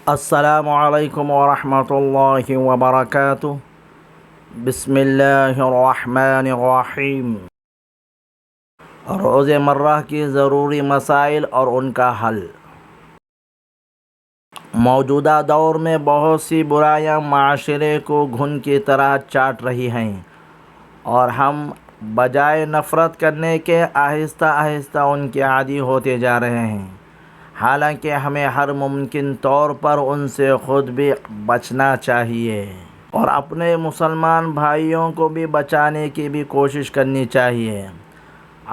السلام علیکم ورحمۃ اللہ وبرکاتہ۔ بسم اللہ الرحمن الرحیم۔ روز مرہ کی ضروری مسائل اور ان کا حل۔ موجودہ دور میں بہت سی برائیاں معاشرے کو گھن کی طرح چاٹ رہی ہیں اور ہم بجائے نفرت کرنے کے آہستہ آہستہ ان کے عادی ہوتے جا رہے ہیں، حالانکہ ہمیں ہر ممکن طور پر ان سے خود بھی بچنا چاہیے اور اپنے مسلمان بھائیوں کو بھی بچانے کی بھی کوشش کرنی چاہیے۔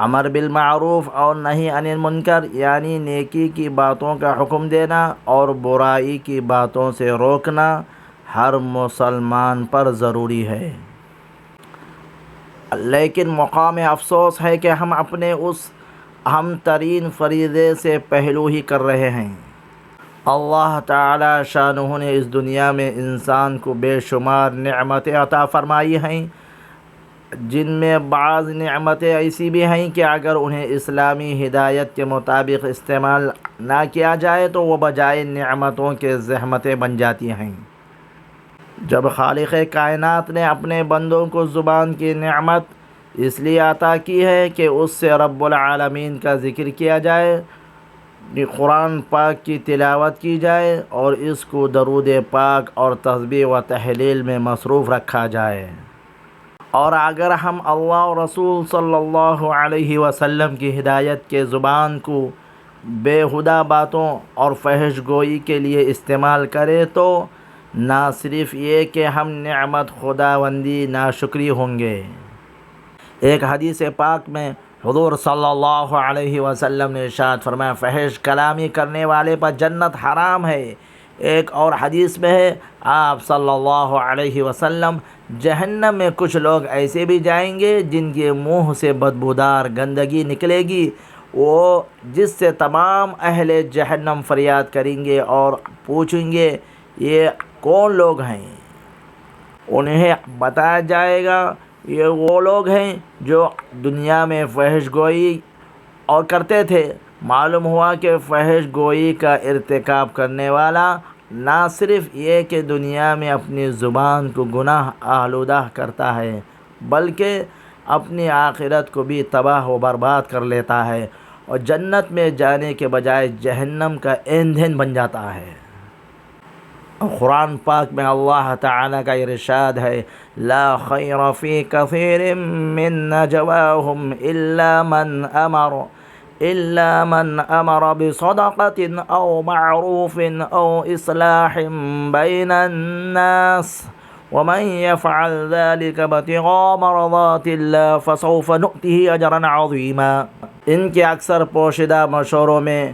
امر بالمعروف اور نہی عن المنکر یعنی نیکی کی باتوں کا حکم دینا اور برائی کی باتوں سے روکنا ہر مسلمان پر ضروری ہے، لیکن مقام افسوس ہے کہ ہم اپنے اس اہم ترین فریضے سے پہلو ہی کر رہے ہیں۔ اللہ تعالی شانہ نے اس دنیا میں انسان کو بے شمار نعمتیں عطا فرمائی ہیں، جن میں بعض نعمتیں ایسی بھی ہیں کہ اگر انہیں اسلامی ہدایت کے مطابق استعمال نہ کیا جائے تو وہ بجائے نعمتوں کے زحمتیں بن جاتی ہیں۔ جب خالق کائنات نے اپنے بندوں کو زبان کی نعمت اس لیے عطا کی ہے کہ اس سے رب العالمین کا ذکر کیا جائے، قرآن پاک کی تلاوت کی جائے اور اس کو درود پاک اور تسبیح و تحلیل میں مصروف رکھا جائے، اور اگر ہم اللہ اور رسول صلی اللہ علیہ وسلم کی ہدایت کے زبان کو بیہودہ باتوں اور فحش گوئی کے لیے استعمال کریں تو نہ صرف یہ کہ ہم نعمت خداوندی ناشکری ہوں گے۔ ایک حدیث پاک میں حضور صلی اللہ علیہ وسلم نے ارشاد فرمایا، فحش کلامی کرنے والے پر جنت حرام ہے۔ ایک اور حدیث میں ہے آپ صلی اللہ علیہ وسلم، جہنم میں کچھ لوگ ایسے بھی جائیں گے جن کے منہ سے بدبودار گندگی نکلے گی، وہ جس سے تمام اہل جہنم فریاد کریں گے اور پوچھیں گے یہ کون لوگ ہیں؟ انہیں بتایا جائے گا یہ وہ لوگ ہیں جو دنیا میں فحش گوئی اور کرتے تھے۔ معلوم ہوا کہ فحش گوئی کا ارتکاب کرنے والا نہ صرف یہ کہ دنیا میں اپنی زبان کو گناہ آلودہ کرتا ہے بلکہ اپنی آخرت کو بھی تباہ و برباد کر لیتا ہے اور جنت میں جانے کے بجائے جہنم کا ایندھن بن جاتا ہے۔ قرآن پاک میں اللہ تعالیٰ کا ارشاد ہے، لا خیر فی کثیر من نجواہم الا من امر بصدقۃ او معروف او اصلاح بین الناس ومن يفعل ذلك ابتغاء مرضات اللہ فسوف نؤتہ اجرا عظیما۔ ان کے اکثر پوشیدہ مشوروں میں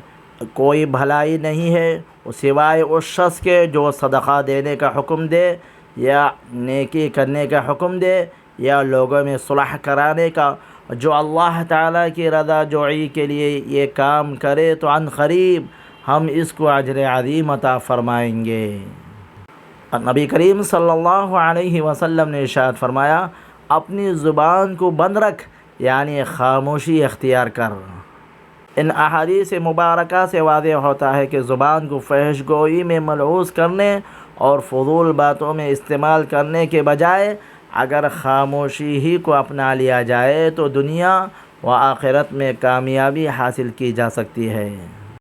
کوئی بھلائی نہیں ہے سوائے اس شخص کے جو صدقہ دینے کا حکم دے یا نیکی کرنے کا حکم دے یا لوگوں میں صلح کرانے کا۔ جو اللہ تعالیٰ کی رضا جوئی کے لیے یہ کام کرے تو عن قریب ہم اس کو اجر عظیم عطا فرمائیں گے۔ نبی کریم صلی اللہ علیہ وسلم نے ارشاد فرمایا، اپنی زبان کو بند رکھ یعنی خاموشی اختیار کر۔ ان احادیث مبارکہ سے واضح ہوتا ہے کہ زبان کو فحش گوئی میں ملعوث کرنے اور فضول باتوں میں استعمال کرنے کے بجائے اگر خاموشی ہی کو اپنا لیا جائے تو دنیا و آخرت میں کامیابی حاصل کی جا سکتی ہے۔